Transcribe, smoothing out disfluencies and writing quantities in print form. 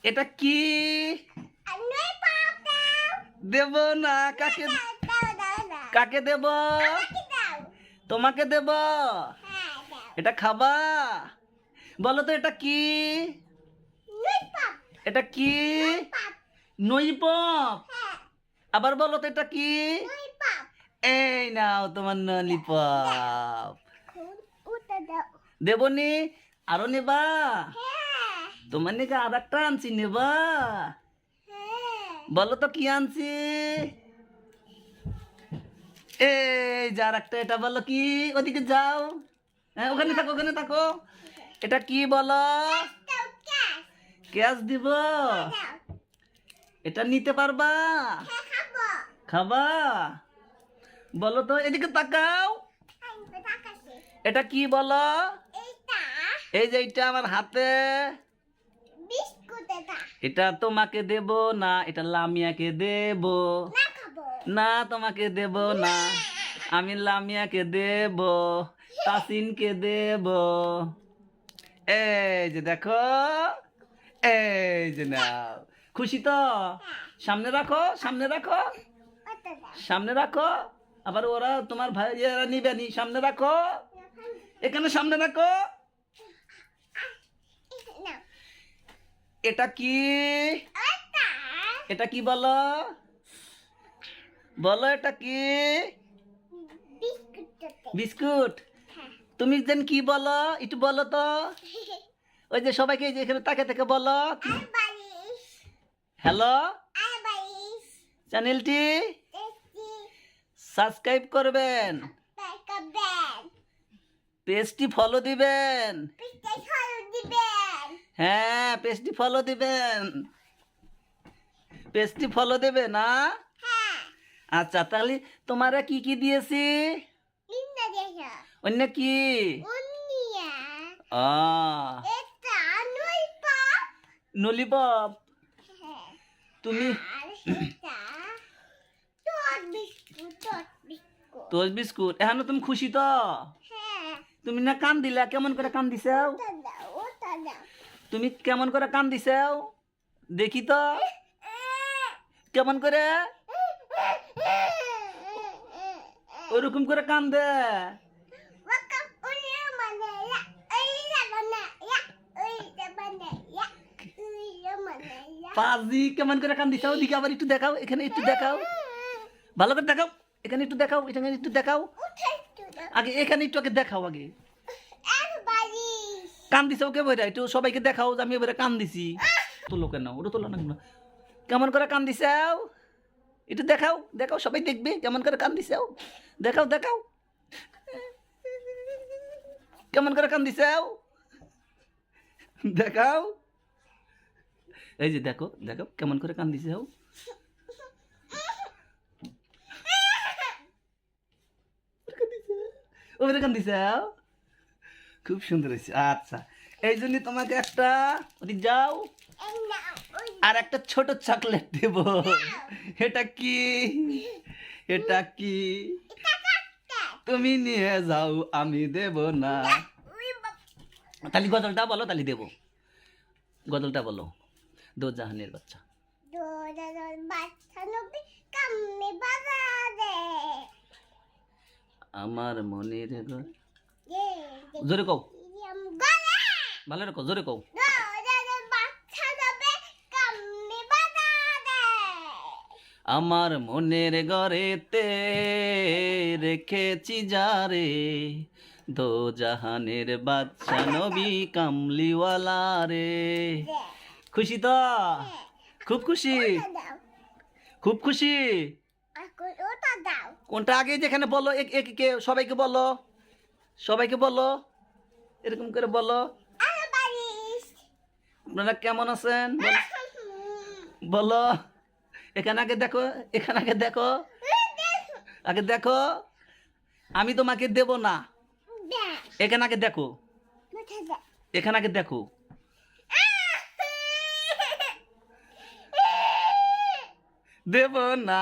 এটা কি দেব না? কাকে কাকে দেব? তোমাকে দেব? এটা খাবা? বলো তো এটা কি? এটা কি? নইপপ। আবার বলো তো এটা কি? এই নাও তোমার ললিপপ। দেবনি? আরো নেবা? তোমার নিকে আর একটা আনছি, নেবা? বলো তো কি আনছি? এই যার একটা, এটা বলো কি? ওদিকে যাও, হ্যাঁ ওখানে থাকো, ওখানে থাকো। এটা কি বলো? ক্যাশ দিব? এটা নিতে পারবা? খাবা? বলো তো, এদিকে তাকাও। এটা কি বলো? এই যে এটা আমার হাতে, এটা তোমাকে দেব না, এটা লামিয়াকে দেব না। তোমাকে দেব না, আমি লামিয়াকে দেব, তাসিনকে দেব। এই যে দেখো, এই যে নাও। খুশি তো? সামনে রাখো, সামনে রাখো, সামনে রাখো। আবার ওরা তোমার ভাইয়েরা নিবে নি, সামনে রাখো, এখানে সামনে রাখো। এটা কি? এটা কি বলো? বলো এটা কি? বিস্কুট। তুমি যেন কি বলো একটু বলো তো। ওই যে সবাইকে যে এখানে তাকে থেকে বলো। হ্যালো, চ্যানেলটি সাবস্ক্রাইব করবেন, পেজটি ফলো দিবেন। হ্যাঁ, পেজটি ফলো দিবেন, পেজটি ফলো দেবে না? আচ্ছা, তাহলে তোমারা কি কি দিয়েছি? অন্য কি? নলিপপ। তুমি তোজ বিস্কুট। এখন তুমি খুশি তো? তুমি না কান দিলা, কেমন করে কান দিছাও? তুমি কেমন করে কান দিছাও দেখি তো, কেমন করে? ওরকম করে কান দে। পাজি কেমন করে কান দিছাও দিকে আবার একটু দেখাও, এখানে একটু দেখাও, ভালো করে দেখাও, এখানে একটু দেখাও, এখানে একটু দেখাও, আগে এখানে একটু আগে দেখাও, আগে কান দিছাও কে বইরা একটু সবাইকে দেখাও যে আমি এবারে কান দিছি। তোলো কেন, ওটা তোলো না কেন? কেমন করে কান দিছাও একটু দেখাও, দেখাও, সবাই দেখবে কেমন করে কান দিছাও। দেখাও, দেখাও, কেমন করে কান দিছাও, দেখাও। এই যে দেখো, দেখো কেমন করে কান দিছাও। ওরে কান দিছাও, খুব সুন্দর হয়েছে। আচ্ছা, এই জন্য তোমাকে একটা ওদিক যাও, আর একটা ছোট চকলেট দেব। এটা কি? এটা কি? তুমি নিয়ে যাও, আমি দেব না। তাহলে গজলটা বলো, তাহলে দেব। গজলটা বলো, দো জাহানের বাচ্চা। আমার মনের ঘর, জোরে কও, ভালো রেখো, জোরে কও। আমার মনের ঘরেতে রেখেছি যারে, দো জাহানের বাচ্চা নবী কামলিওয়ালা রে। খুশি তো? খুব খুশি, খুব খুশি। কোনটা আগে যেখানে বলো, একে সবাইকে বলো, সবাইকে বলো, এরকম করে বলো। আপনারা কেমন আছেন বলো। এখানে আগে দেখো, এখানে আগে দেখো, আগে দেখো। আমি তোমাকে দেব না, এখানে আগে দেখো, এখানে আগে দেখো। দেব না।